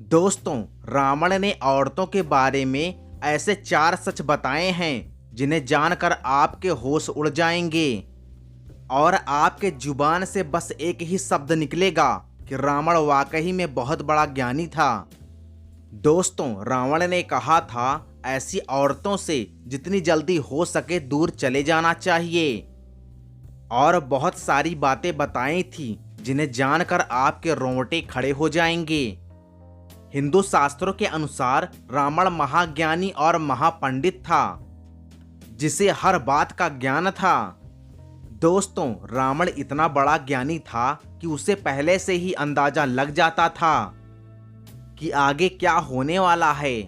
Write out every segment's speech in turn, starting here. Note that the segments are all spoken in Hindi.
दोस्तों, रावण ने औरतों के बारे में ऐसे 4 सच बताए हैं जिन्हें जानकर आपके होश उड़ जाएंगे और आपके जुबान से बस एक ही शब्द निकलेगा कि रावण वाकई में बहुत बड़ा ज्ञानी था। दोस्तों, रावण ने कहा था ऐसी औरतों से जितनी जल्दी हो सके दूर चले जाना चाहिए और बहुत सारी बातें बताई थी जिन्हें जानकर आपके रोंगटे खड़े हो जाएंगे। हिंदू शास्त्रों के अनुसार रावण महाज्ञानी और महापंडित था जिसे हर बात का ज्ञान था। दोस्तों, रावण इतना बड़ा ज्ञानी था कि उसे पहले से ही अंदाजा लग जाता था कि आगे क्या होने वाला है।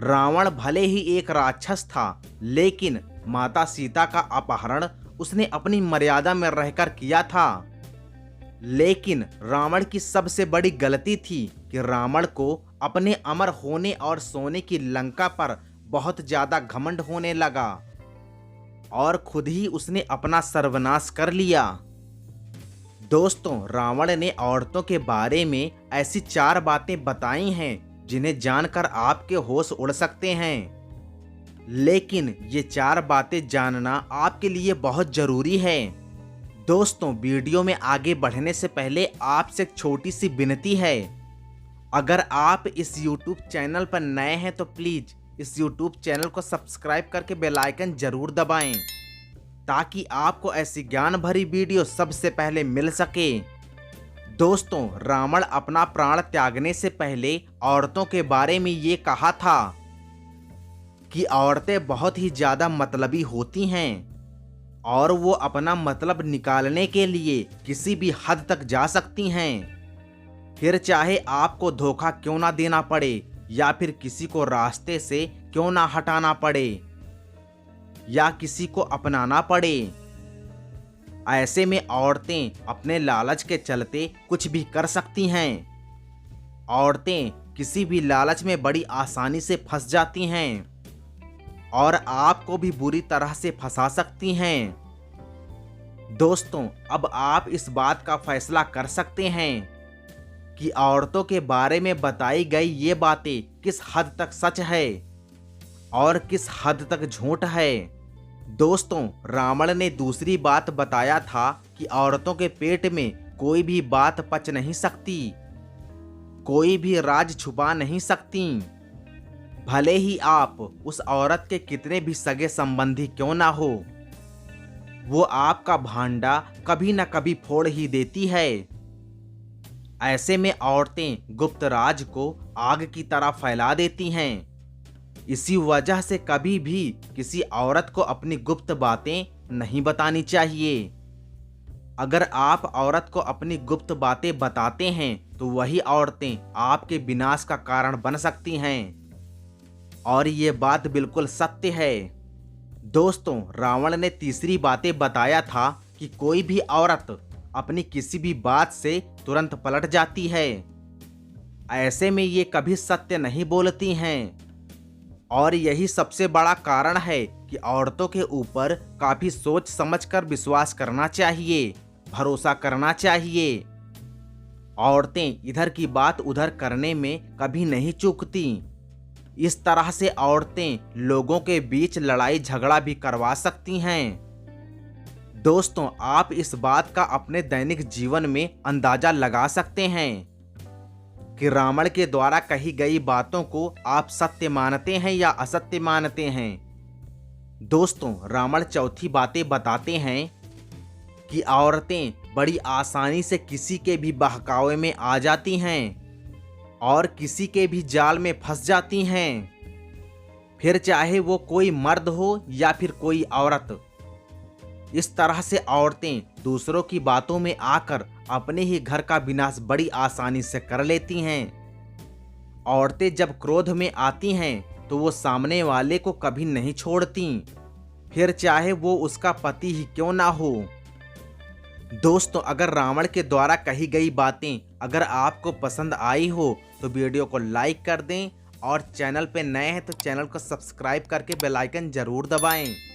रावण भले ही एक राक्षस था, लेकिन माता सीता का अपहरण उसने अपनी मर्यादा में रहकर किया था। लेकिन रावण की सबसे बड़ी गलती थी कि रावण को अपने अमर होने और सोने की लंका पर बहुत ज्यादा घमंड होने लगा और खुद ही उसने अपना सर्वनाश कर लिया। दोस्तों, रावण ने औरतों के बारे में ऐसी 4 बातें बताई हैं जिन्हें जानकर आपके होश उड़ सकते हैं। लेकिन ये 4 बातें जानना आपके लिए बहुत जरूरी है। दोस्तों, वीडियो में आगे बढ़ने से पहले आपसे एक छोटी सी विनती है। अगर आप इस YouTube चैनल पर नए हैं तो प्लीज इस YouTube चैनल को सब्सक्राइब करके बेल आइकन जरूर दबाएं ताकि आपको ऐसी ज्ञान भरी वीडियो सबसे पहले मिल सके। दोस्तों, रावण अपना प्राण त्यागने से पहले औरतों के बारे में ये कहा था कि औरतें बहुत ही ज्यादा मतलबी होती हैं और वो अपना मतलब निकालने के लिए किसी भी हद तक जा सकती हैं। फिर चाहे आपको धोखा क्यों ना देना पड़े या फिर किसी को रास्ते से क्यों ना हटाना पड़े या किसी को अपनाना पड़े। ऐसे में औरतें अपने लालच के चलते कुछ भी कर सकती हैं। औरतें किसी भी लालच में बड़ी आसानी से फंस जाती हैं और आपको भी बुरी तरह से फंसा सकती हैं। दोस्तों, अब आप इस बात का फैसला कर सकते हैं कि औरतों के बारे में बताई गई ये बातें किस हद तक सच है और किस हद तक झूठ है। दोस्तों, रावण ने दूसरी बात बताया था कि औरतों के पेट में कोई भी बात पच नहीं सकती, कोई भी राज छुपा नहीं सकती। भले ही आप उस औरत के कितने भी सगे संबंधी क्यों ना हो, वो आपका भांडा कभी न कभी फोड़ ही देती है। ऐसे में औरतें गुप्त राज को आग की तरह फैला देती हैं। इसी वजह से कभी भी किसी औरत को अपनी गुप्त बातें नहीं बतानी चाहिए। अगर आप औरत को अपनी गुप्त बातें बताते हैं तो वही औरतें आपके विनाश का कारण बन सकती हैं और ये बात बिल्कुल सत्य है। दोस्तों, रावण ने तीसरी बातें बताया था कि कोई भी औरत अपनी किसी भी बात से तुरंत पलट जाती है। ऐसे में ये कभी सत्य नहीं बोलती हैं और यही सबसे बड़ा कारण है कि औरतों के ऊपर काफी सोच समझकर विश्वास करना चाहिए, भरोसा करना चाहिए। औरतें इधर की बात उधर करने में कभी नहीं चूकती। इस तरह से औरतें लोगों के बीच लड़ाई झगड़ा भी करवा सकती हैं। दोस्तों, आप इस बात का अपने दैनिक जीवन में अंदाजा लगा सकते हैं कि रावण के द्वारा कही गई बातों को आप सत्य मानते हैं या असत्य मानते हैं। दोस्तों, रावण चौथी बातें बताते हैं कि औरतें बड़ी आसानी से किसी के भी बहकावे में आ जाती हैं और किसी के भी जाल में फंस जाती हैं, फिर चाहे वो कोई मर्द हो या फिर कोई औरत। इस तरह से औरतें दूसरों की बातों में आकर अपने ही घर का विनाश बड़ी आसानी से कर लेती हैं। औरतें जब क्रोध में आती हैं तो वो सामने वाले को कभी नहीं छोड़ती, फिर चाहे वो उसका पति ही क्यों ना हो। दोस्तों, अगर रावण के द्वारा कही गई बातें अगर आपको पसंद आई हो तो वीडियो को लाइक कर दें और चैनल पे नए हैं तो चैनल को सब्सक्राइब करके बेल आइकन जरूर दबाएं।